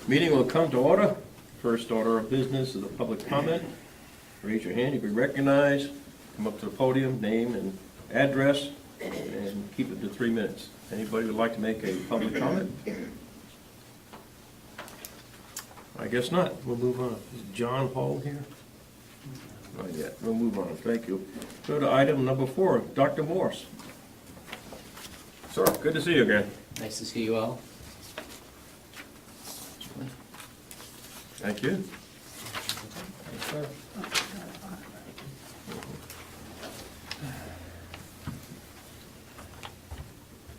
Meeting will come to order. First order of business is a public comment. Raise your hand if you recognize. Come up to the podium, name and address, and keep it to 3 minutes. Anybody would like to make a public comment? I guess not. We'll move on. Is John Hall here? Not yet. We'll move on. Thank you. Go to item number 4, Dr. Morse. Sir, good to see you again. Nice to see you all. Thank you.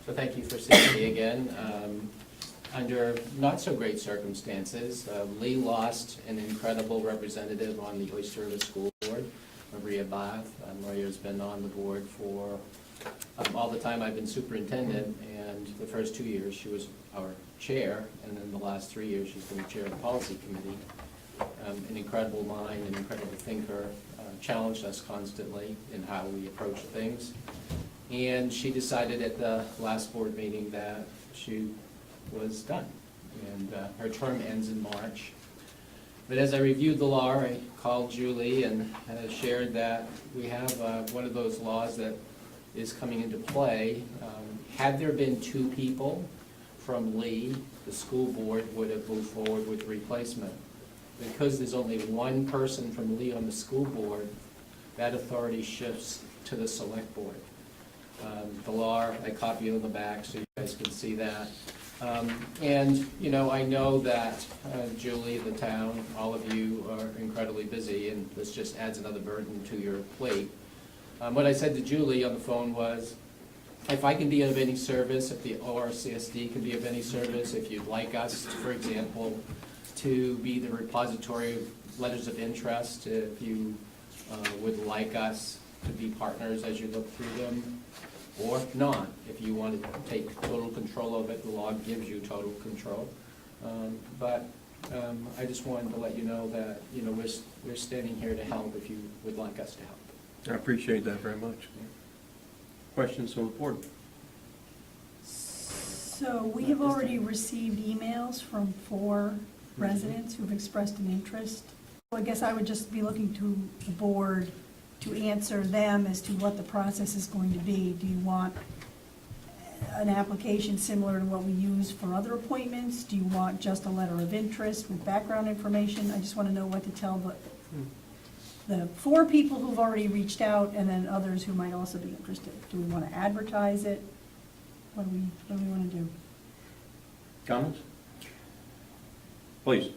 So thank you for seeing me again. Under not so great circumstances, Lee lost an incredible representative on the Oyster River School Board, Maria Bath. Maria's been on the board for all the time I've been superintendent, and the first 2 years she was our chair, and then the last 3 years she's been the chair of the policy committee. An incredible mind, an incredible thinker, challenged us constantly in how we approach things. And she decided at the last board meeting that she was done, and her term ends in March. But as I reviewed the law, I called Julie and shared that we have one of those laws that is coming into play. Had there been 2 people from Lee, the school board would have moved forward with replacement. Because there's only 1 person from Lee on the school board, that authority shifts to the select board. The law, I copy it on the back so you guys can see that. And, you know, I know that Julie, the town, all of you are incredibly busy, and this just adds another burden to your plate. What I said to Julie on the phone was, if I can be of any service, if the ORCSD can be of any service, if you'd like us, for example, to be the repository of letters of interest, if you would like us to be partners as you look through them, or not. If you want to take total control of it, the law gives you total control. But I just wanted to let you know that, you know, we're standing here to help if you would like us to help. I appreciate that very much. Questions from the board? So we have already received emails from 4 residents who've expressed an interest. Well, I guess I would just be looking to the board to answer them as to what the process is going to be. Do you want an application similar to what we use for other appointments? Do you want just a letter of interest with background information? I just want to know what to tell the 4 people who've already reached out, and then others who might also be interested. Do we want to advertise it? What do we want to do? Comments? Please.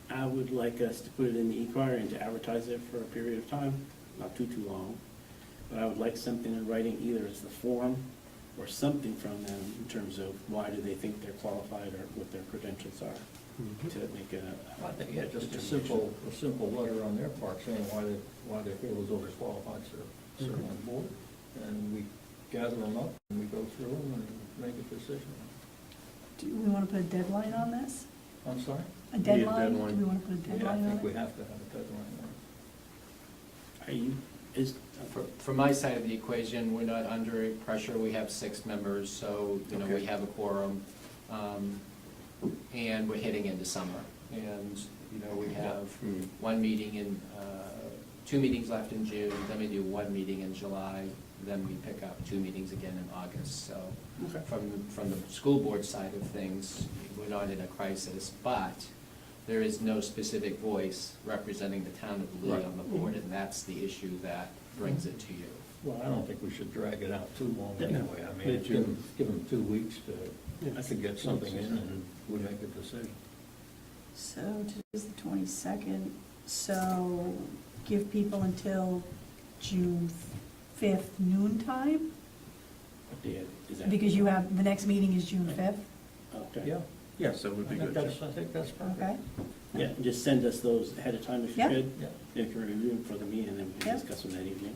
I would like us to put it in the e-crier and to advertise it for a period of time, not too long. But I would like something in writing, either as the form or something from them in terms of why do they think they're qualified or what their credentials are to make a. I think, yeah, just a simple letter on their part saying why they feel as though they're qualified to serve on the board. And we gather them up and we go through them and make a decision. Do we want to put a deadline on this? I'm sorry? A Be a deadline? deadline. Do we want to put a Yeah, I deadline on think we it? have to have a deadline Are you, is, From my side of the equation, we're not under pressure. We have 6 members, so, you know, we Okay. have a quorum. And we're heading into summer. And, you know, we have 1 meeting in, 2 meetings left in June, then we do 1 meeting in July, then we pick up 2 meetings again in August. So Okay. from the school board side of things, we're not in a crisis, but there is no specific voice representing the town of Lee Right. on the board, and that's the issue that brings it to you. Well, I don't think we should drag it out too long Yeah. anyway. I mean, give them 2 weeks to get something in and we make a decision. So today's the 22nd, so give people until June 5th noon time? what day is that? Because you have, the next meeting is June 5th, Okay. Yeah, Yes, that would be good. I think that's perfect. okay? Yeah, just send us those ahead of time if you Yeah. could. Yeah. If you're reviewing for the meeting, then we Yeah. can discuss them that evening.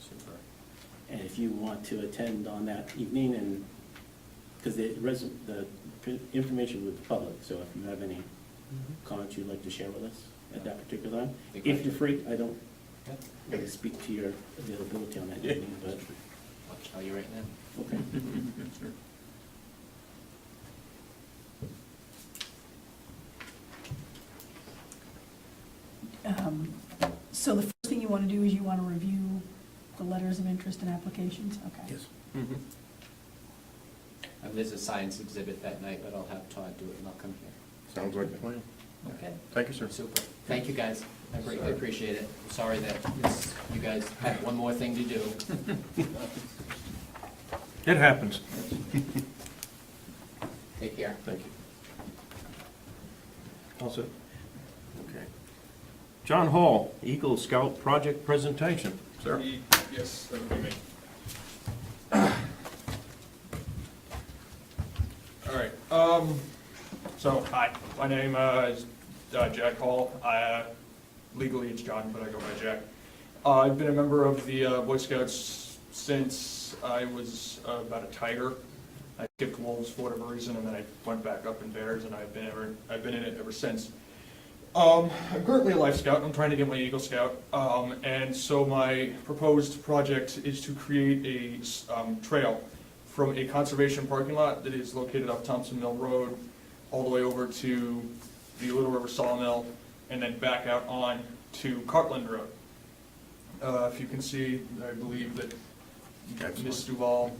Super. And if you want to attend on that evening, and, because the information with the public, so if you have any comments you'd like to share with us at that particular time, if you're free, I don't Yep. really speak to your availability on that Yeah. evening, but, I'll tell you right now. okay. So the first thing you want to do is you want to review the letters of interest and applications? Okay. Yes. Mhm. There's a science exhibit that night, but I'll have Todd do it and I'll come here. Sounds like a plan. Okay. Thank you, sir. Super. Thank you, guys. I appreciate it. Sorry that you guys had one more thing to do. It happens. Take care. Thank you. All set? Okay. John Hall, Eagle Scout Project Presentation. Sir? Yes, that would be me. All right, so, hi, my name is Jack Hall. Legally it's John, but I go by Jack. I've been a member of the Boy Scouts since I was about a tiger. I skipped wolves for whatever reason, and then I went back up in bears, and I've been in it ever since. I'm currently a Life Scout. I'm trying to get my Eagle Scout, and so my proposed project is to create a trail from a conservation parking lot that is located off Thompson Mill Road, all the way over to the Little River Sawmill, and then back out on to Cartland Road. If you can see, I believe that Ms. Duval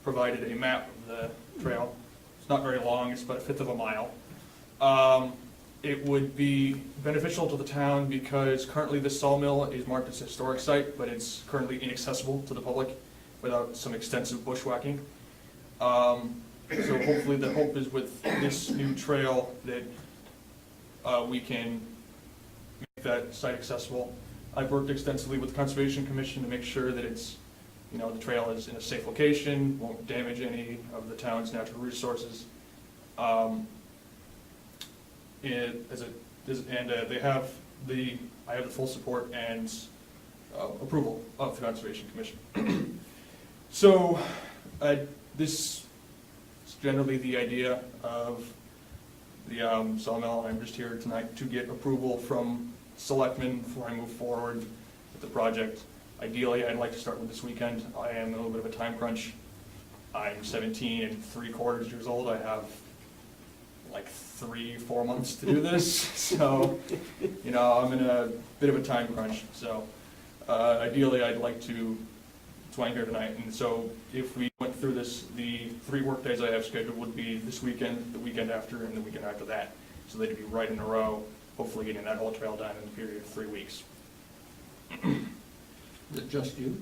provided a map of the trail. It's not very long, it's about 1/5 of a mile. It would be beneficial to the town because currently the sawmill is marked as a historic site, but it's currently inaccessible to the public without some extensive bushwhacking. So hopefully the hope is with this new trail that we can make that site accessible. I've worked extensively with the Conservation Commission to make sure that it's, the trail is in a safe location, won't damage any of the town's natural resources. I have the full support and approval of the Conservation Commission. So, this is generally the idea of the sawmill. I'm just here tonight to get approval from selectmen before I move forward with the project. Ideally, I'd like to start with this weekend. I am in a little bit of a time crunch. I'm 17 3/4 years old. I have like 3-4 months to do this, so I'm in a bit of a time crunch. So ideally, I'd like to. That's why I'm here tonight. And so if we went through this, the 3 work days I have scheduled would be this weekend, the weekend after, and the weekend after that. So they'd be right in a row, hopefully getting that whole trail done in a period of 3 weeks. Is it just you?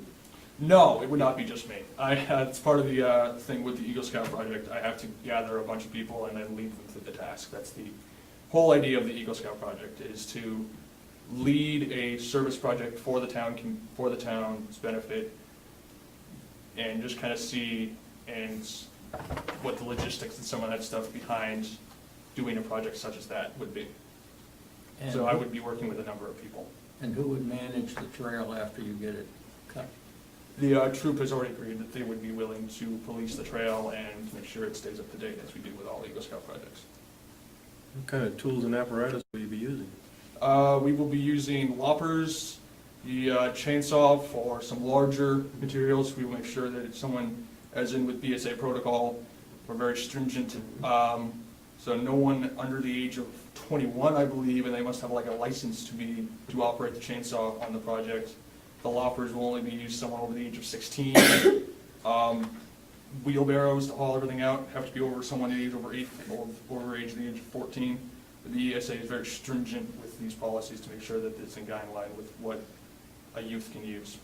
No, it would not be just me. It's part of the thing with the Eagle Scout project. I have to gather a bunch of people and then lead them through the task. That's the whole idea of the Eagle Scout project, is to lead a service project for the town's benefit, and just kind of see what the logistics and some of that stuff behind doing a project such as that would be. And So I would be working with a number of people. And who would manage the trail after you get it cut? The troop has already agreed that they would be willing to police the trail and make sure it stays up to date, as we do with all Eagle Scout projects. What kind of tools and apparatus will you be using? We will be using loppers, the chainsaw for some larger materials. We will make sure that if someone, as in with BSA protocol, we're very stringent. So no one under the age of 21, I believe, and they must have like a license to operate the chainsaw on the project. The loppers will only be used someone over the age of 16. Wheelbarrows to haul everything out have to be over someone the age over 8 or over the age of 14. The ESA is very stringent with these policies to make sure that it's in guideline with what a youth can use.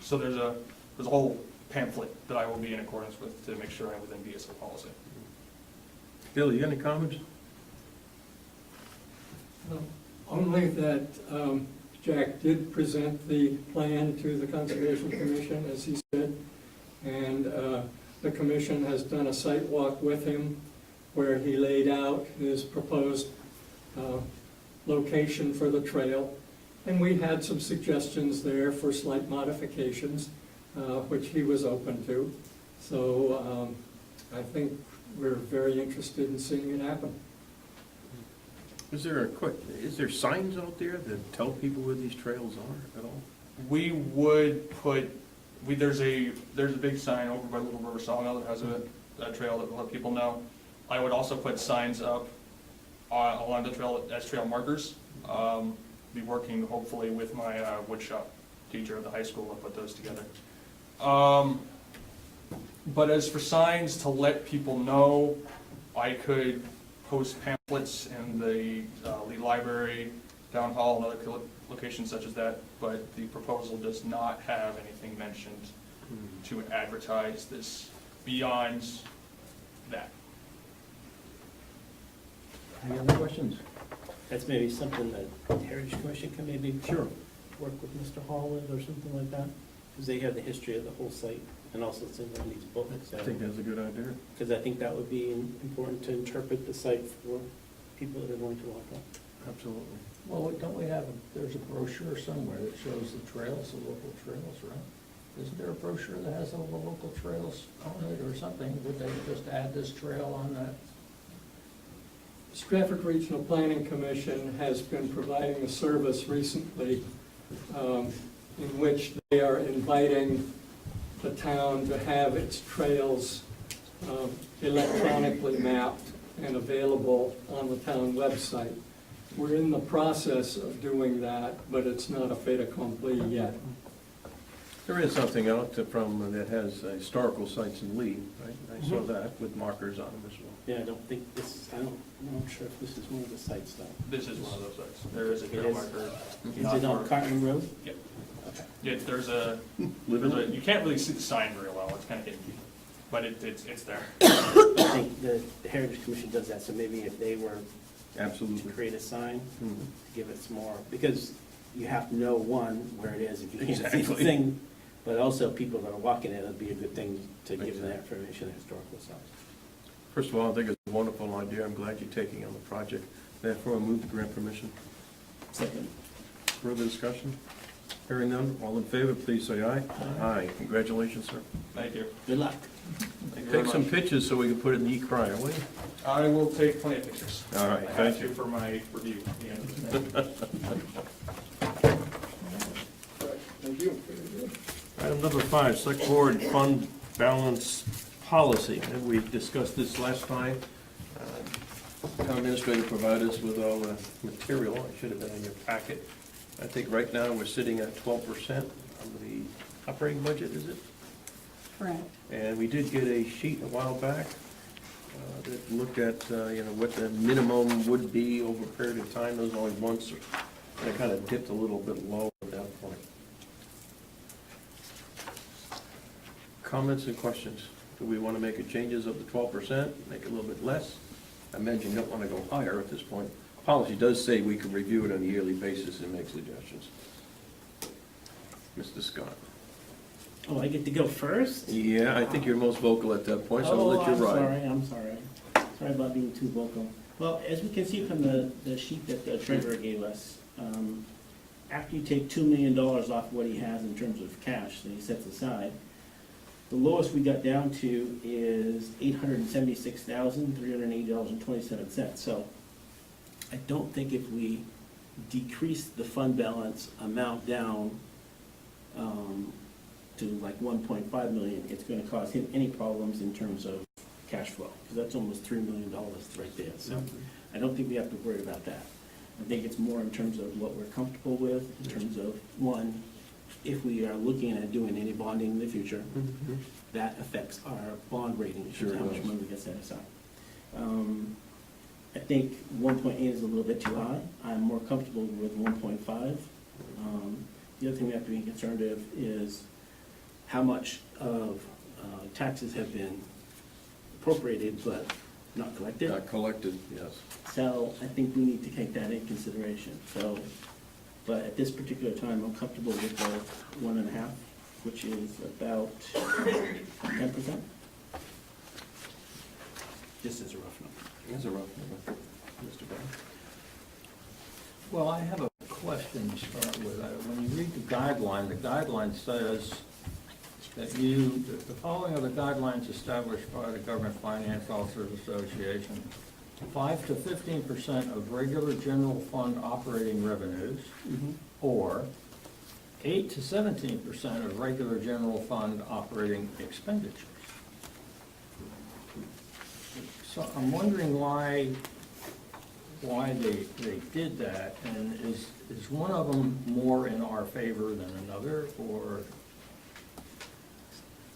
So there's a whole pamphlet that I will be in accordance with to make sure I'm within BSA policy. Bill, you got any comments? Only that Jack did present the plan to the Conservation Commission, as he said, and the commission has done a site walk with him where he laid out his proposed location for the trail, and we had some suggestions there for slight modifications, which he was open to. So I think we're very interested in seeing it happen. Is there signs out there that tell people where these trails are at all? We would put, there's a big sign over by Little River Sawmill that has a trail that will let people know. I would also put signs up along the trail as trail markers. be working hopefully with my woodshop teacher at the high school to put those together. But as for signs to let people know, I could post pamphlets in the Lee Library, Town Hall, and other locations such as that, but the proposal does not have anything mentioned to advertise this beyond that. Any other questions? That's maybe something that the Heritage Commission can maybe work with Mr. Hall with or something like that, because they have the history of the whole site, and also it's in one of these books. I think that's a good idea. Because I think that would be important to interpret the site for people that are going to walk up. Absolutely. Well, don't we have, there's a brochure somewhere that shows the trails, the local trails, right? Isn't there a brochure that has all the local trails on it or something? Would they just add this trail on that? Stratford Regional Planning Commission has been providing a service recently in which they are inviting the town to have its trails electronically mapped and available on the town website. We're in the process of doing that, but it's not a fait accompli yet. There is something out from, that has historical sites in Lee, right? I saw that with markers on them as well. Yeah, I don't think this, I'm not sure if this is one of the sites though. This is one of those sites. There is a It trail is? marker. Is it on Carton Road? Yep. Okay. Yeah, you can't really see the sign very well, it's kind of hidden, but it's there. I think the Heritage Commission does that, so maybe if they were to Absolutely. create a sign, Mhm. to give it some more, because you have to know, one, where it is if you can't see the Exactly. thing, but also people that are walking it, it'd be a good thing to give them that information, the historical sites. First of all, I think it's a wonderful idea. I'm glad you're taking on the project. Therefore, I move to grant permission. Second. Further discussion? Hearing none, all in favor, please say aye. Aye. Congratulations, sir. Thank you. Good luck. Thank you very Take some much. pictures so we can put it in the e-crier, will you? I will take plenty of pictures. All right, I thank have to you. for my review at the end of the day. Thank you. Item number 5, Select Board Fund Balance Policy. And we discussed this last time. Town Administrator provided us with all the material. It should have been in your packet. I think right now we're sitting at 12% of the operating budget, is it? Correct. And we did get a sheet a while back that looked at, what the minimum would be over a period of time. Those only once, and it kind of dipped a little bit low at that point. Comments and questions? Do we want to make changes of the 12%, make it a little bit less? I imagine you don't want to go higher at this point. Policy does say we can review it on a yearly basis and make suggestions. Mr. Scott? Oh, I get to go first? Yeah, I think you're most vocal at that point, so I'll let you ride. I'm sorry. Sorry about being too vocal. Well, as we can see from the sheet that the treasurer gave us, after you take $2 million off what he has in terms of cash that he sets aside, the lowest we got down to is $876,380.27. So I don't think if we decrease the fund balance amount down to like 1.5 million, it's gonna cause him any problems in terms of cash flow, because that's almost $3 million right there. So I don't think we have to worry about that. I think it's more in terms of what we're comfortable with, in terms of, one, if we are looking at doing any bonding in the future, Mhm. that affects our bond rating, which Sure is how much does. money we get set aside. I think 1.8 is a little bit too high. I'm more comfortable with 1.5. The other thing we have to be concerned of is how much of taxes have been appropriated but not collected. Not collected, yes. So I think we need to take that in consideration. So, but at this particular time, I'm comfortable with the 1.5, which is about 10%. This is a rough number. It's a rough number. Mr. Brown? Well, I have a question to start with. When you read the guideline says that the following are the guidelines established by the Government Finance Officers Association. 5 to 15% of regular general fund operating revenues, or 8 to 17% of regular general fund operating expenditures. So I'm wondering why why they did that, and is one of them more in our favor than another, or?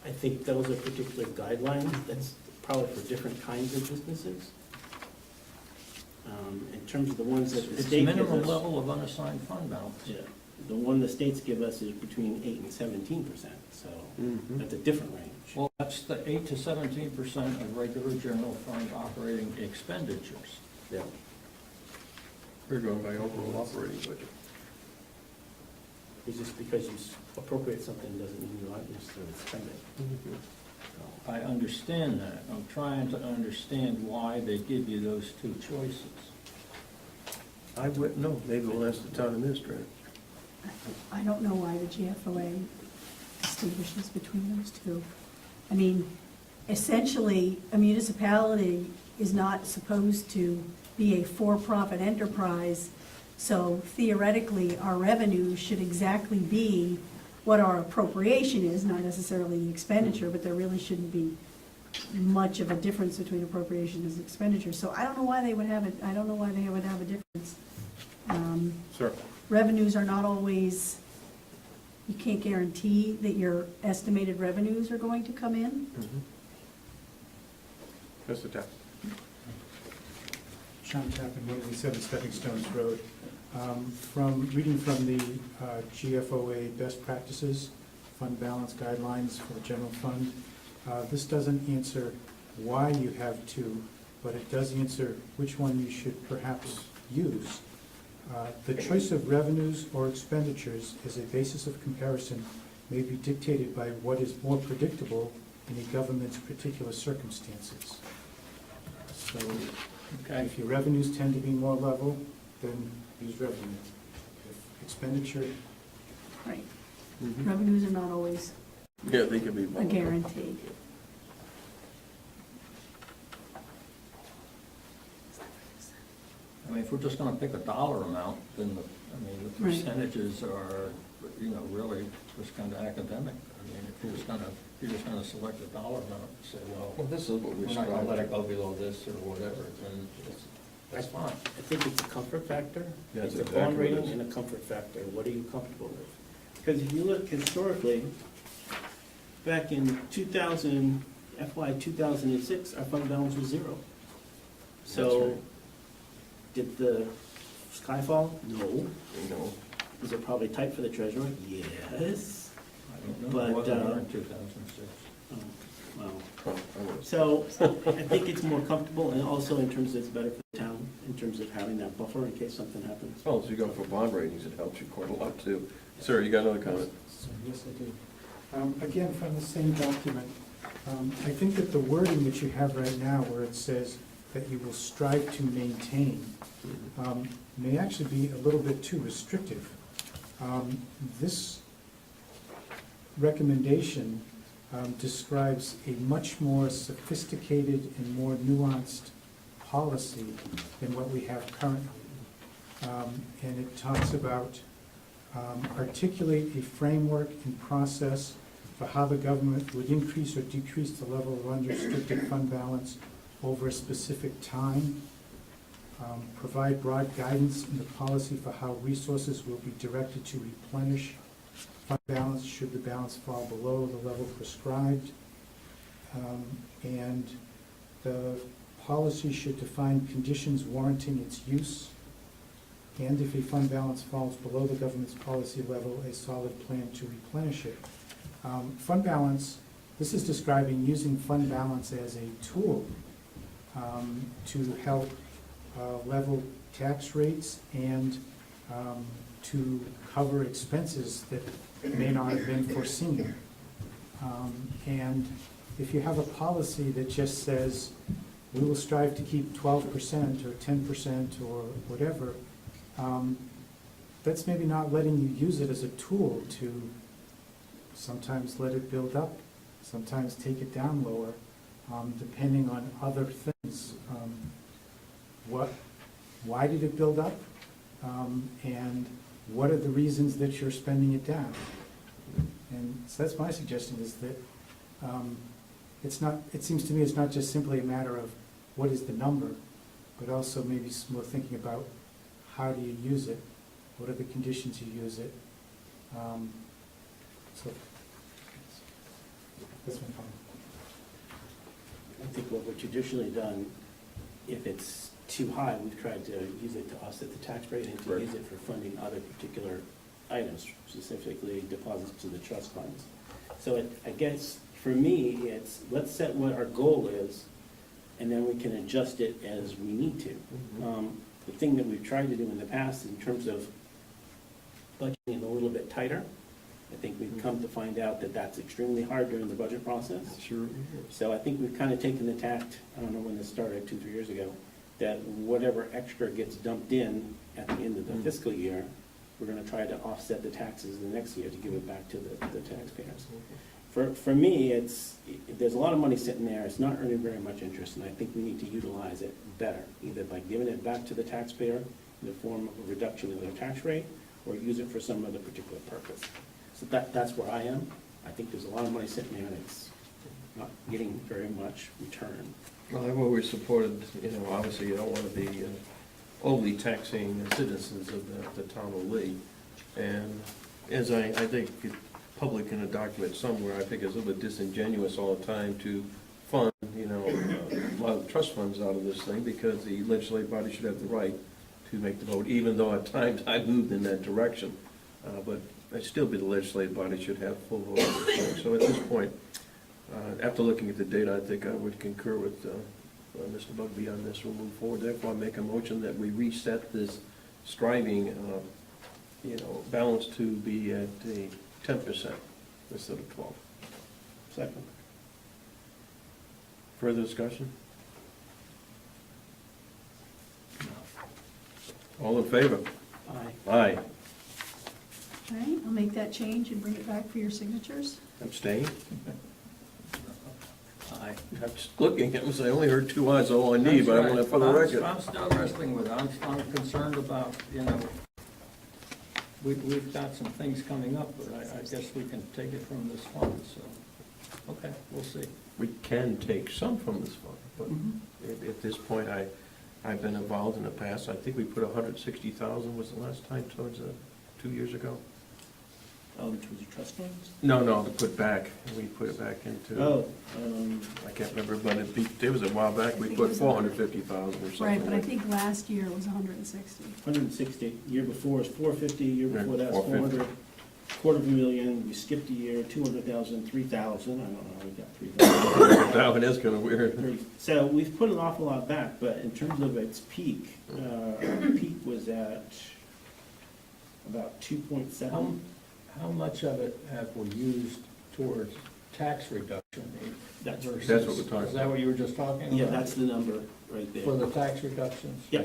I think those are particular guidelines, that's probably for different kinds of businesses. In terms of the ones that the It's state gives minimum us. level of unassigned fund balance. Yeah, the one the states give us is between 8 and 17%, so Mhm. that's a different range. Well, that's the 8 to 17% of regular general fund operating expenditures. Yeah. We're going by overall operating budget. It's just because you appropriate something doesn't mean you aren't necessarily spend it. So, I understand that. I'm trying to understand why they give you those two choices. I wouldn't know, maybe we'll ask the town administrator. I don't know why the GFOA distinguishes between those two. I mean, essentially, a municipality is not supposed to be a for-profit enterprise, so theoretically, our revenue should exactly be what our appropriation is, not necessarily the expenditure, but there really shouldn't be much of a difference between appropriation and expenditure. So I don't know why they would have it, I don't know why they would have a difference. Sir? Revenues are not always, you can't guarantee that your estimated revenues are going to come in. Mr. Tapp? Sean Tappan, 187 Stepping Stones Road. From, reading from the GFOA best practices, fund balance guidelines for the general fund, this doesn't answer why you have two, but it does answer which one you should perhaps use. The choice of revenues or expenditures as a basis of comparison may be dictated by what is more predictable in a government's particular circumstances. So Okay. if your revenues tend to be more level, then use revenue. If expenditure, Right. Revenues are not always Yeah, they could be. a guarantee. I mean, if we're just gonna pick a dollar amount, then the Right. percentages are, really just kind of academic. I mean, if you're just gonna select a dollar amount and say, Well, well, this is what we're not gonna let it go below this or whatever, then that's fine. I think it's a comfort factor. That's It's a exactly bond what it rating is. and a comfort factor. What are you comfortable with? Because if you look historically, back in 2000, FY 2006, our fund balance was 0. That's So, right. did the sky fall? No. You know, Is it probably tight for the treasurer? Yes. I don't know, But, it wasn't there in 2006. Oh, well. oh, I was- So I think it's more comfortable, and also in terms of it's better for the town, in terms of having that buffer in case something happens. Well, as you go for bond ratings, it helps you quite a lot too. Sir, you got another comment? so yes, I do. Again, from the same document, I think that the wording that you have right now, where it says that you will strive to maintain, may actually be a little bit too restrictive. This recommendation describes a much more sophisticated and more nuanced policy than what we have currently. And it talks about articulate a framework and process for how the government would increase or decrease the level of unrestricted fund balance over a specific time. Provide broad guidance in the policy for how resources will be directed to replenish fund balance should the balance fall below the level prescribed. And the policy should define conditions warranting its use. And if a fund balance falls below the government's policy level, a solid plan to replenish it. Fund balance, this is describing using fund balance as a tool to help level tax rates and to cover expenses that may not have been foreseen. And if you have a policy that just says, we will strive to keep 12% or 10% or whatever, that's maybe not letting you use it as a tool to sometimes let it build up, sometimes take it down lower, depending on other things. Why did it build up? And what are the reasons that you're spending it down? And so that's my suggestion, is that it seems to me it's not just simply a matter of what is the number, but also maybe some more thinking about how do you use it? What are the conditions you use it? So, that's my comment. I think what we've traditionally done, if it's too high, we've tried to use it to offset the tax rate and to Right. use it for funding other particular items, specifically deposits to the trust funds. So I guess, for me, it's, let's set what our goal is, and then we can adjust it as we need to. The thing that we've tried to do in the past, in terms of budgeting a little bit tighter, I think we've come to find out that that's extremely hard during the budget process. Sure. So I think we've kind of taken the tact, I don't know when this started, 2, 3 years ago, that whatever extra gets dumped in at the end of the fiscal year, we're gonna try to offset the taxes the next year to give it back to the taxpayers. For me, there's a lot of money sitting there, it's not earning very much interest, and I think we need to utilize it better, either by giving it back to the taxpayer in the form of a reduction in their tax rate, or use it for some other particular purpose. So that's where I am. I think there's a lot of money sitting there, and it's not getting very much return. Well, I've always supported, obviously you don't want to be overly taxing the citizens of the town of Lee. And as I think it's public in a document somewhere, I think it's a little bit disingenuous all the time to fund, a lot of trust funds out of this thing, because the legislative body should have the right to make the vote, even though at times I moved in that direction. But I still be the legislative body should have full vote on this thing. So at this point, after looking at the data, I think I would concur with Mr. Bugby on this. We'll move forward. Therefore, I make a motion that we reset this striving, balance to be at a 10% instead of 12. Second. Further discussion? All in favor? Aye. Aye. All right, I'll make that change and bring it back for your signatures. Abstain? Aye. I'm just looking, it was, I only heard 2 ayes, all I need, but I want to for the record. I'm still wrestling with it. I'm concerned about, we've got some things coming up, but I guess we can take it from this fund, so, okay, we'll see. We can take some from this fund, but at this point, I've been involved in the past. I think we put 160,000 was the last time towards 2 years ago. Towards the trust funds? No, to put back. We put it back into, I can't remember, but it was a while back. We put 450,000 or something. Right, but I like think last year it was 160. 160, year before was 450, year Right, before that was 450. 400, $250,000, we skipped a year, 200,000, 3,000, I don't know how we got 3,000. That one is kind of weird. So we've put an awful lot back, but in terms of its peak, our peak was at about 2.7. How much of it have we used towards tax reduction? That's versus- That's what we're talking Is that what you were just talking about? Yeah, that's the number right there. For the tax reductions? Yeah,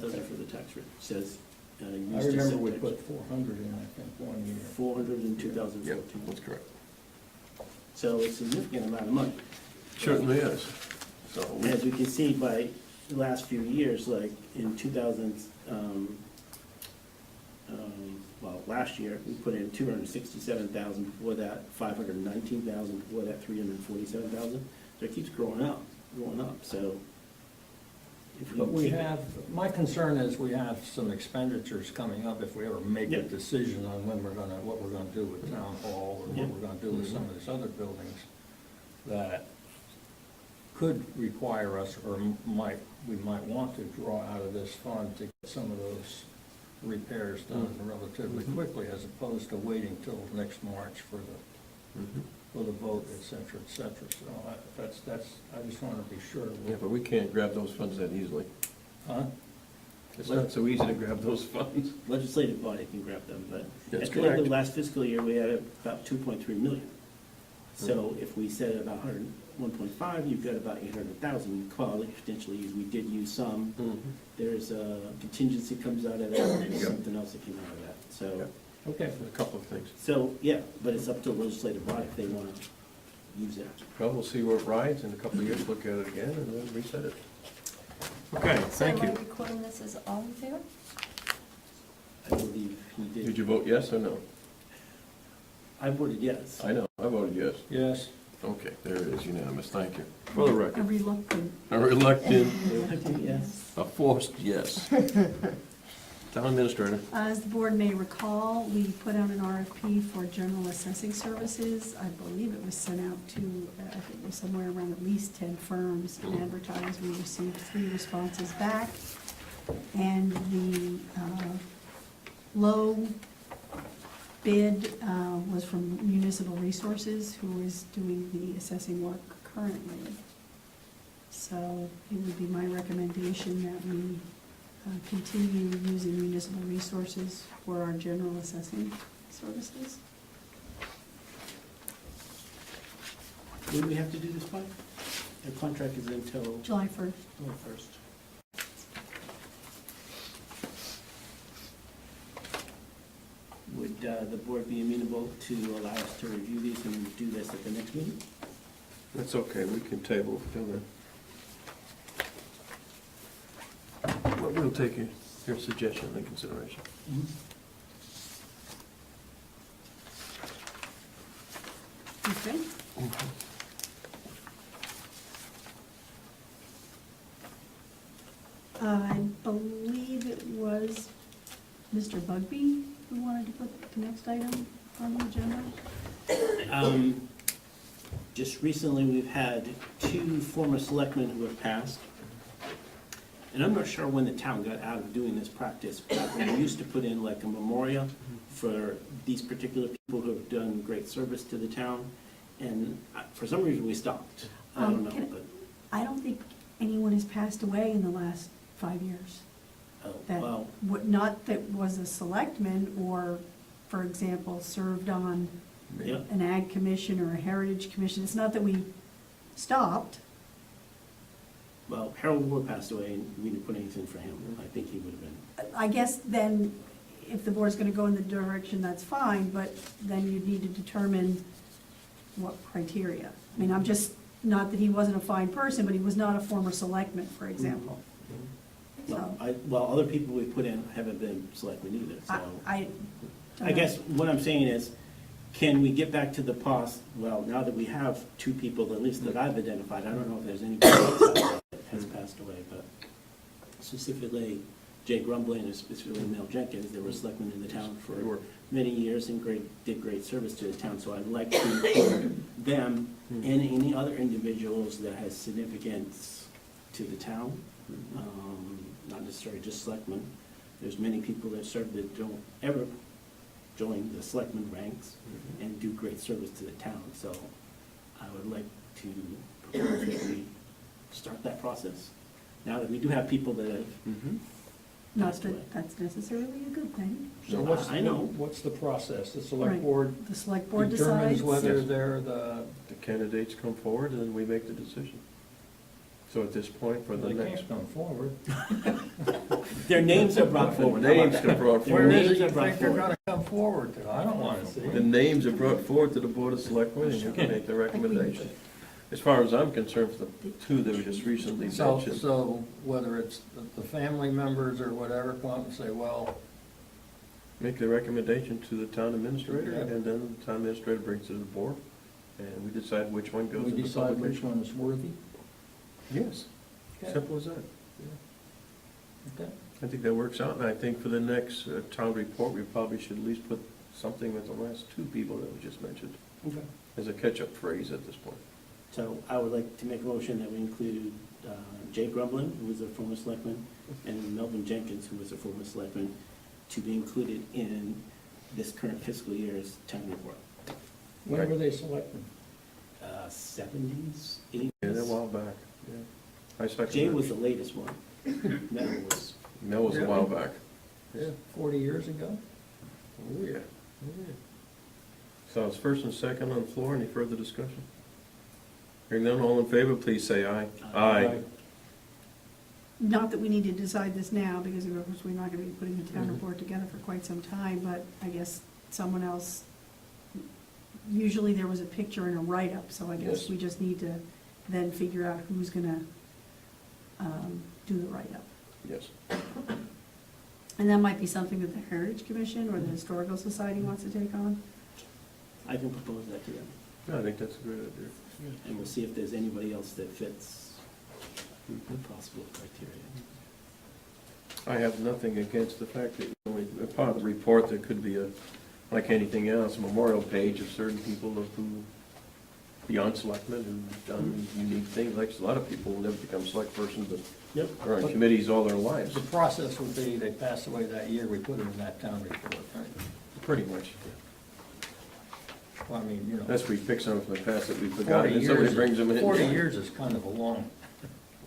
those Okay. are for the tax rate. It says, I used to remember set we tax- put 400 in, I think, one year. 400 in Yep, 2014. that's correct. So it's a significant amount of money. Certainly is. So we, As you can see by the last few years, like in 2000, last year, we put in 267,000, before that 519,000, before that 347,000. So it keeps going up, so. if But we keep- have, my concern is we have some expenditures coming up if we ever make a Yep. decision on what we're gonna do with town hall, or Yep. what we're gonna do with some of these other buildings that could require us, or we might want to draw out of this fund to get some of those repairs done relatively quickly, as opposed to waiting till next March for the vote, et cetera, et cetera. So I just want to be sure. yeah, but we can't grab those funds that easily. Huh? It's not so easy to grab those funds. Legislative body can grab them, but That's at the end of correct. last fiscal year, we had about 2.3 million. So if we set about 1.5, you've got about 800,000. You call it potentially, we did use some. There's a contingency comes out of that, there's Yep. something else that came out of that. So, Yep. Okay. A couple of things. yeah, but it's up to the legislative body if they want to use that. Well, we'll see where it rides in a couple of years, look at it again, and then reset it. Okay, thank So you. am I recording this as all in favor? I believe he Did you vote yes or no? I voted yes. I know, I voted yes. Yes. Okay, there it is, unanimous, thank you. For the A record, reluctant. a reluctant, Yes. a forced yes. Town administrator. As the board may recall, we put out an RFP for general assessing services. I believe it was sent out to, I think it was somewhere around at least 10 firms and advertised. We received 3 responses back. And the low bid was from Municipal Resources, who is doing the assessing work currently. So it would be my recommendation that we continue using Municipal Resources for our general assessing services. When do we have to do this by? The contract is until July 1st. July 1st. Would the board be amenable to allow us to review these and do this at the next meeting? That's okay, we can table till then. Well, we'll take your suggestion into consideration. Okay. I believe it was Mr. Bugby who wanted to put the next item on the agenda. Just recently, we've had 2 former selectmen who have passed. And I'm not sure when the town got out of doing this practice, but we used to put in like a memorial for these particular people who have done great service to the town. And for some reason, we stopped. I don't know, but, I don't think anyone has passed away in the last 5 years. oh, That well, not that was a selectman or, for example, served on yeah. an ag commission or a heritage commission. It's not that we stopped. Well, Harold Ward passed away, and we didn't put anything for him. I think he would have been. I guess then, if the board's gonna go in the direction, that's fine, but then you'd need to determine what criteria. I mean, I'm just, not that he wasn't a fine person, but he was not a former selectman, for example. Well, So, well, other people we put in haven't been selectmen either, so. I don't I know. guess what I'm saying is, can we get back to the past, well, now that we have 2 people, at least that I've identified, I don't know if there's anybody else out there that has passed away, but specifically Jay Grumbling and specifically Mel Jenkins, they were selectmen in the town for many years and did great service to the town, so I'd like to include them and any other individuals that has significance to the town, not necessarily just selectmen. There's many people that serve that don't ever join the selectmen ranks and do great service to the town, so I would like to propose that we start that process. Now that we do have people that have Not passed away. that that's necessarily a good thing. So I know. what's the process? The Right. select board The select board determines decides. whether Yes. they're the, The candidates come forward and then we make the decision. So at this point, for the they next. can't come forward. Their names are brought forward. Names are brought Their Where forward. is names it you are brought think they're forward. gonna come forward to? I don't wanna see The it. names are brought forward to the Board of Selectmen, and you can make the recommendation. As far as I'm concerned, for the 2 that we just recently So, mentioned. so whether it's the family members or whatever, come up and say, well, Make the recommendation to the town administrator, Yeah. and then the town administrator brings it to the board, and we decide which one goes we into decide which publication. one is worthy. Yes, Okay. simple as that. Okay. I think that works out, and I think for the next town report, we probably should at least put something with the last 2 people that we just mentioned, Okay. as a catch-up phrase at this point. So I would like to make a motion that we include Jay Grumbling, who was a former selectman, and Melvin Jenkins, who was a former selectman, to be included in this current fiscal year's town report. When were they selected? 70s, 80s? Yeah, they're a while back, yeah. I second Jay that. was the latest one. Mel was, Mel was a while back. Yeah. 40 years ago? Oh, yeah. Oh, yeah. So it's first and second on the floor. Any further discussion? Hearing none, all in favor, please say aye. Aye. Not that we need to decide this now, because of course, we're not gonna be putting the town Mhm. report together for quite some time, but I guess someone else, usually there was a picture and a write-up, so I guess Yes. we just need to then figure out who's gonna do the write-up. Yes. And that might be something that the Heritage Commission or the Historical Society wants to take on. I can propose that to them. I think that's a good idea. And we'll see if there's anybody else that fits the possible criteria. I have nothing against the fact that, part of the report, there could be like anything else, a memorial page of certain people who, beyond selectmen, who've done unique things, like a lot of people will never become select persons, but Yep. are on committees all their lives, The process would be, they passed away that year, we put them in that town report, right? pretty much. Well, I mean, you know. Unless we pick something from the past that we 40 forgot, and somebody years- brings them in. 40 years is kind of a long,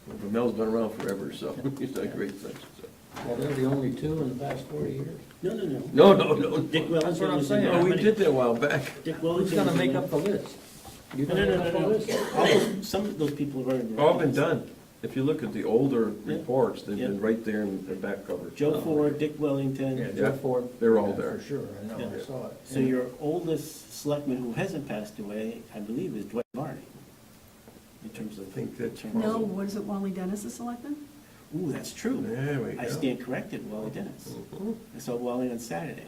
But Mel's been around forever, so he's done great things, so. well, they're the only two in the past 40 years. No. No. Dick That's Wellington what I'm was in saying. there. Oh, How we many- did that a while back. Dick Who's Wellington. gonna was in make there. up the list? You No. gonna make up the list? All those- Some of those people have already been. All been done. If you look at the older Yeah. reports, they've been Yeah. right there in the back cover. Joe Ford, Dick Wellington. Yeah, Yeah, Joe Ford. they're all yeah, there. For sure, I know, I Yeah. saw it. So your oldest selectman who hasn't passed away, I believe, is Dwight Marty. In terms of. I think that's No, what is it, Wally Dennis is selectman? Ooh, that's true. There we go. I stand corrected, Wally Dennis. Mhm. I saw Wally on Saturday.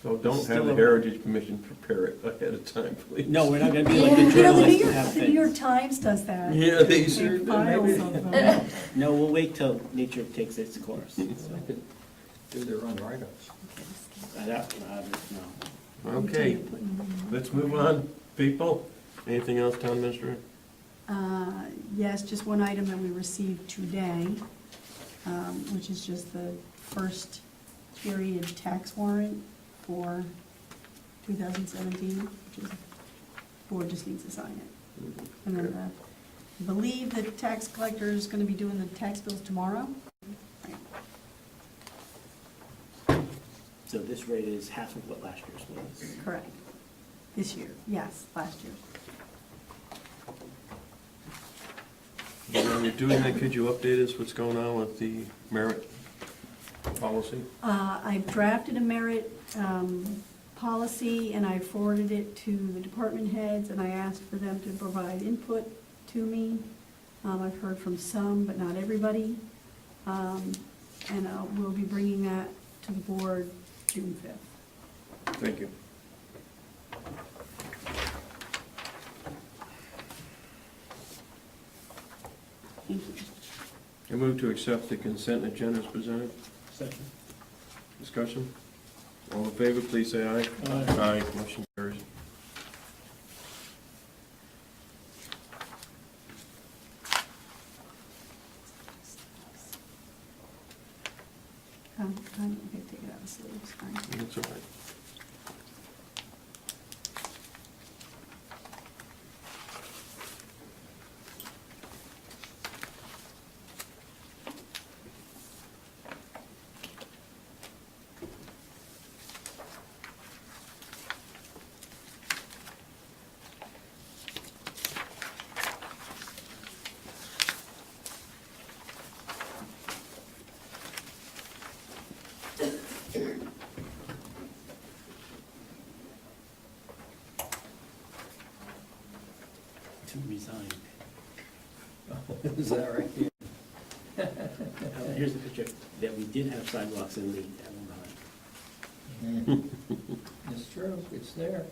So don't have Still the a- Heritage Commission prepare it ahead of time, please. No, we're not gonna be like the You know, journalists that have The New York things. Times does that. Yeah, they They sure have do. files of them. No, we'll wait till nature takes its course. So they could do their own write-ups. No. Okay, let's move on, people. Anything else, Town Administrator? Yes, just one item that we received today, which is just the first period tax warrant for 2017, which is, board just needs to sign it. And then I believe the tax collector is going to be doing the tax bills tomorrow. So this rate is half of what last year's was. Correct. This year, yes, last year. While you're doing that, could you update us what's going on with the merit policy? I drafted a merit policy, and I forwarded it to the department heads, and I asked for them to provide input to me. I've heard from some, but not everybody. And we'll be bringing that to the board June 5th. Thank you. Thank you. I move to accept the consent agenda as presented. Second. Discussion? All in favor, please say aye. Aye. Aye, motion carries. I'm okay, take it out of sleeves, fine. That's all right. To resign. Is that right? Here's the picture that we did have sidewalks in Lee at one time. It's true, it's there.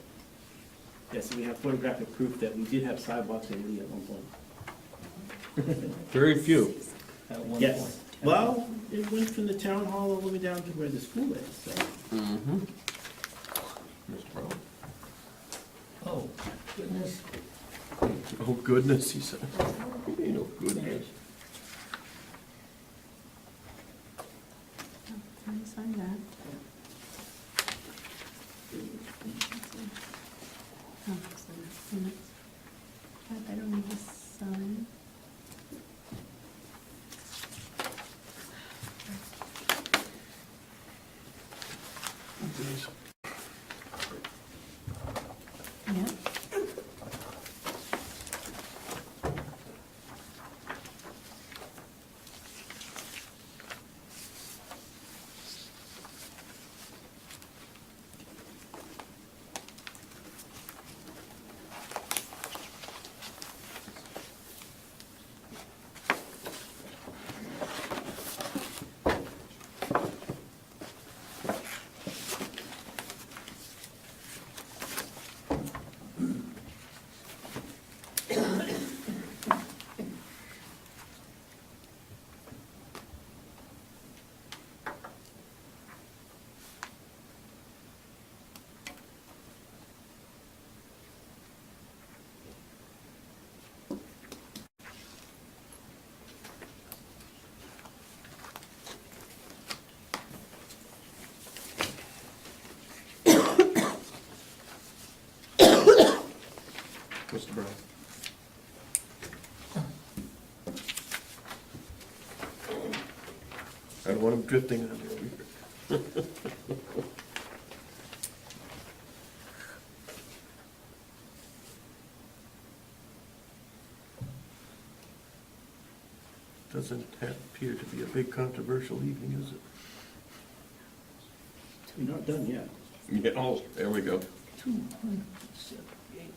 Yes, we have photographic proof that we did have sidewalks in Lee at one point. Very few. At one Yes. point. Well, it went from the town hall all the way down to where the school is, so. Mm-hmm. Mr. Brown? Oh, goodness. Oh, goodness, he said. Ain't no goodness. I sign that. Oh, so minutes. I don't need to sign. Yeah. Mr. Brown. I don't want him drifting on there. Doesn't appear to be a big controversial evening, is it? We're not done yet. Yeah, oh, there we go. 278.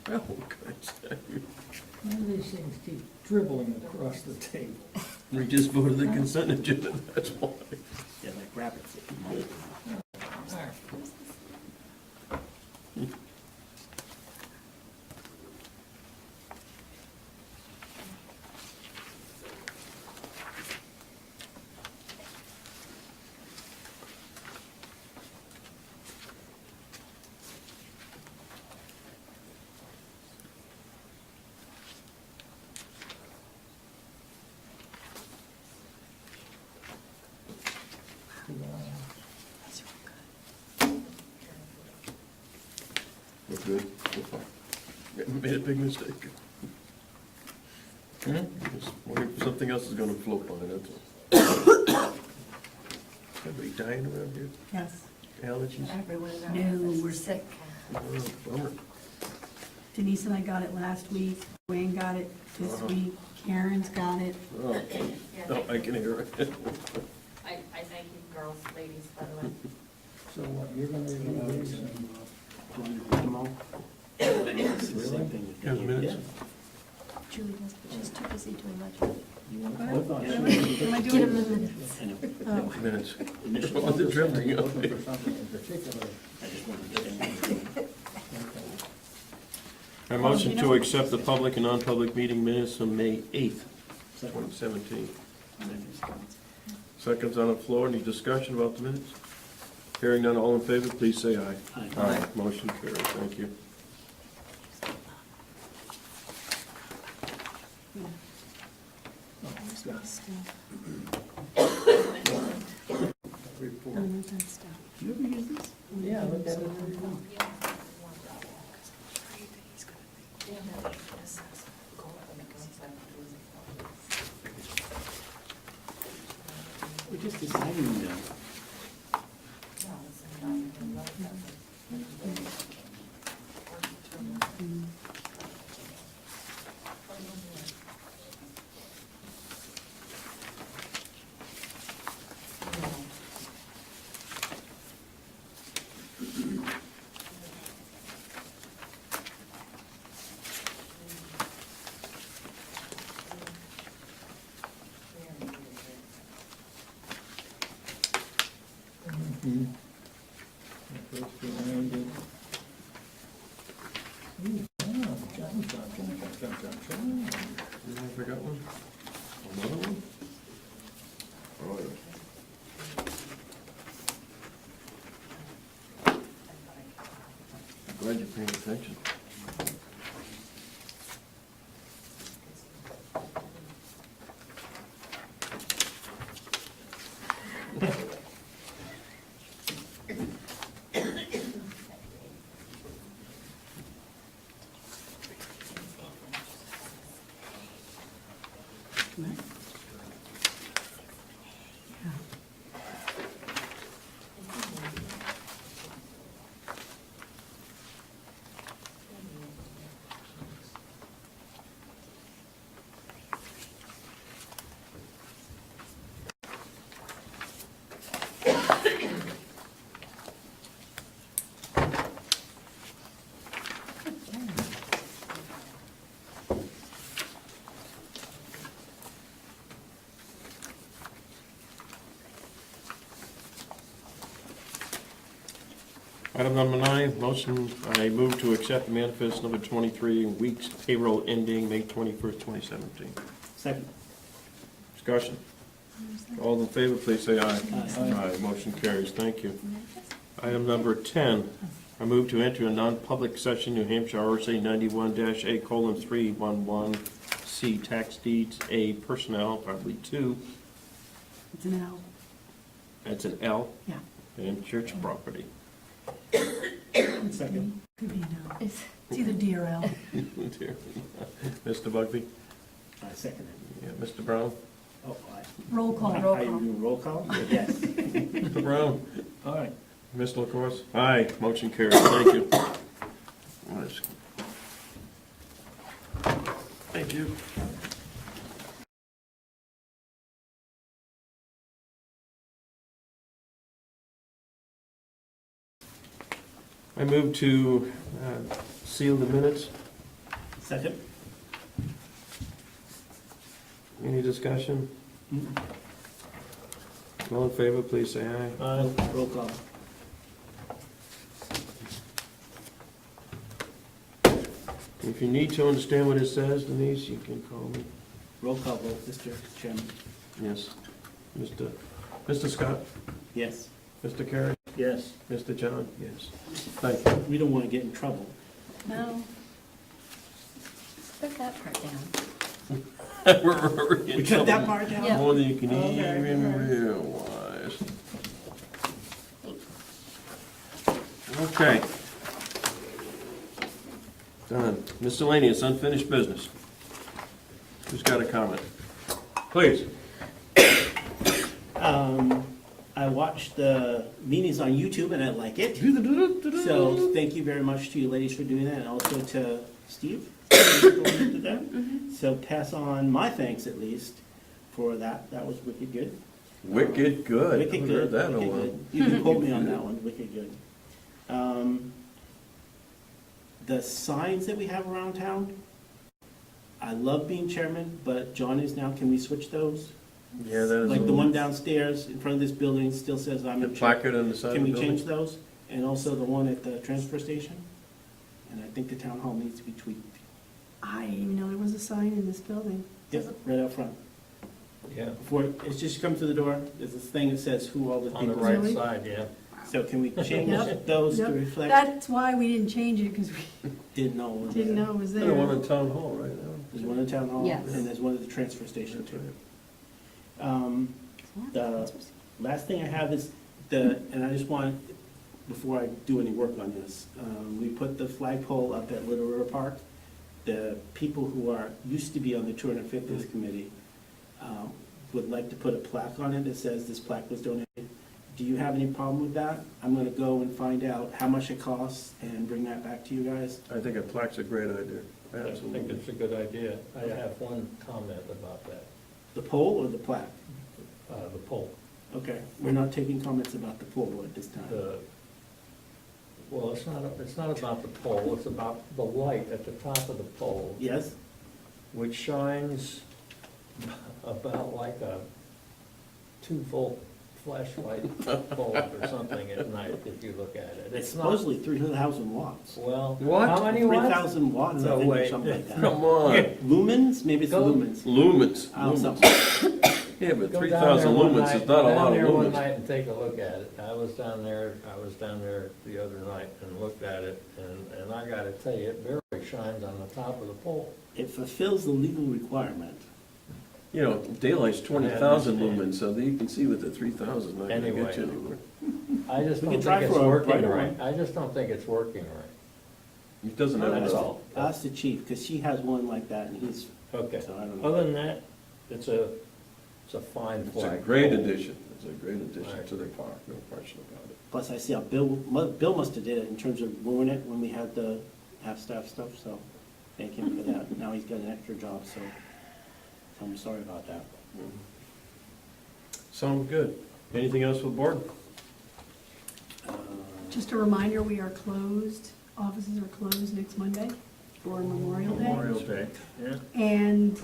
Oh, good. Why do these things keep dribbling across the table? We just voted the consent agenda, that's why. Yeah, like rabbits. We're good. Made a big mistake. Just wondering if something else is gonna float by, that's all. Everybody dying around here? Yes. Allergies? Everyone in our No, office we're is sick. Oh, bummer. Denise and I got it last week, Wayne got it this week, Karen's got it. Oh, oh, I can hear it. I thank you, girls, ladies, by the way. So what, you're gonna review these and Do you want to read them all? It's the same thing with the- Have minutes? Julie does, but she's too busy doing my job. Hold on. Am I Get doing him it? the minutes. I know. Oh, Minutes. Initial- Oh, they're drifting You're up. looking for something in particular. I just wanted to understand. I motion to accept the public and non-public meeting minutes from May 8th, 2017. Seconds on the floor, any discussion about the minutes? Hearing none, all in favor, please say aye. Aye. Motion carries, thank you. Report. Do you ever use this? Yeah, look at it. We're just deciding Mhm. First behind it. Ooh, wow, John. I forgot one? Another one? Oh, yeah. Glad you're paying attention. Item number 9, motion, I move to accept manifest number 23, weeks payroll ending May 21st, 2017. Second. Discussion. All in favor, please say aye. Aye. Aye, motion carries, thank you. Item number 10, I move to enter a non-public session, New Hampshire RSA 91-A:311C, tax deeds, A, personnel, probably 2, It's an L. that's an L, Yeah. and church property. Second. Could be an L. It's either D or L. Mr. Bugby? I second it. Yeah, Mr. Brown? Oh, Roll call. Are you doing roll call? Yes. Mr. Brown? All right. Ms. LaCourse? Aye, motion carries, thank you. Thank you. I move to seal the minutes. Second. Any discussion? All in favor, please say aye. Aye. Roll call. If you need to understand what it says, Denise, you can call me. Roll call vote, Mr. Chairman. Yes. Mr. Scott? Yes. Mr. Carey? Yes. Mr. John? Yes. Thank you. We don't want to get in trouble. No. Put that part down. We cut that part down? Yeah. More than you can Okay. even realize. Okay. Done. Miscellaneous, unfinished business. Who's got a comment? Please. I watched the meetings on YouTube and I like it. So thank you very much to you ladies for doing that, and also to Steve. So pass on my thanks at least for that. That was wicked good. Wicked good. Wicked Haven't good. heard that in a Wicked while. good. You can quote me on that one. Wicked good. The signs that we have around town, I love being chairman, but John is now. Can we switch those? Yeah, that is. Like the one downstairs in front of this building still says I'm The in charge. placard on the side Can of the we change building? those? And also the one at the transfer station? And I think the town hall needs to be tweaked. I didn't even know there was a sign in this building. Yep, right up front. Yeah, Before, it's just come through the door, there's this thing that says who all the on the people. right Really? side, yeah. So can we change Yep. those to Yep. reflect? That's why we didn't change it, because we Didn't know. it was didn't there. know it was There's one there. in town hall right now. There's one in town hall, Yes. and there's one at the transfer station That's too. right. The last thing I have is and I just want, before I do any work on this, we put the flagpole up at Little River Park. The people who used to be on the 250th committee would like to put a plaque on it that says this plaque was donated. Do you have any problem with that? I'm gonna go and find out how much it costs and bring that back to you guys. I think a plaque's a great idea. I think Absolutely. it's a good idea. I have one comment about that, The pole or the plaque? the pole. Okay, we're not taking comments about the pole at this time. Well, it's not about the pole, it's about the light at the top of the pole, Yes? which shines about like a 2-volt flashlight bulb or something at night, if you look at it. It's It's not, supposedly 3,000 watts. well, What? how many watts? 3,000 watts, I No think, or way. something like that. Come on. Lumens? Maybe it's Go- lumens. Lumens. Oh, Lumens. something. Yeah, but Go 3,000 down there one lumens night- is not a lot of Go down there one lumens. night and take a look at it. I was down there the other night and looked at it, and I gotta tell you, it barely shines on the top of the pole. It fulfills the legal requirement. You know, daylight's 20,000 I understand. lumens, so that you can see with the 3,000, not gonna get Anyway. you anywhere. I just We don't can try think it's for a working brighter right. one. I just don't think it's working right. It doesn't have That's enough. all. Ask the chief, because she has one like that, and he's, Okay. so I don't know. Other than that, it's a fine It's flag. a great addition. It's a great addition Right. to the park, no question about it. Plus, I see how Bill must have did it in terms of mowing it when we had the half-staff stuff, so thank him for that. Now he's got an extra job, so I'm sorry about that. Sounds good. Anything else for the board? Just a reminder, we are closed, offices are closed next Monday for Memorial Day. Memorial Day, yeah. And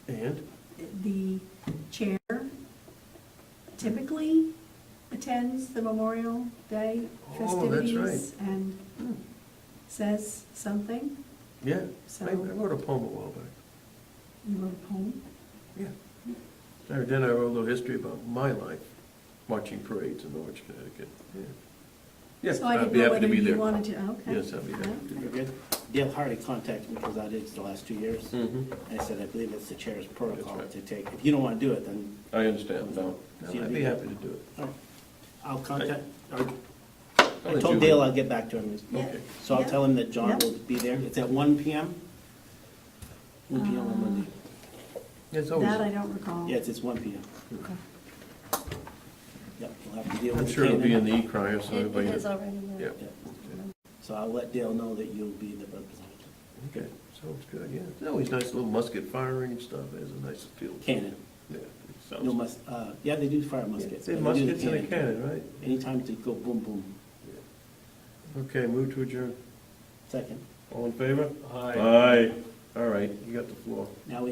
And? the chair typically attends the Memorial Day Oh, that's festivities and says something. Yeah, So I wrote a poem a while back. you wrote a poem. Then I wrote a little history about my life, watching parades in Norwich, Connecticut. Yeah. Yes, So I I'd didn't be know happy whether to be you there. wanted to, okay. Yes, I'd be happy to You're do good. Dale Hardy contacted me because I did it the last 2 years. that. Mhm. I said, I believe it's the chair's protocol That's to take, if you don't want to do it, then I understand, no, I'd be happy to do it. I'll contact, I I'll let told you- Dale I'll get back to him. Yeah. Okay. So I'll Yeah. tell him that John Yep. will be there. It's at 1 PM? 1 PM on Monday. It's always, That I don't recall. Yeah, it's 1 PM. Okay. Yep, we'll have to deal with I'm the sure it'll be in Canaan. the e-crier, so It everybody. is already, Yeah, Yeah. So I'll let Dale know that you'll be the representative. okay, sounds good, yeah. It's always nice, little musket firing and stuff, it's a nice feel. Cannon. Yeah, it sounds. No mus, yeah, they do fire muskets. They but they do the muskets and a cannon, right? Anytime to go boom, boom. Okay, move to adjourn. Second. All in favor? Aye. Aye. All right, you got the floor. Now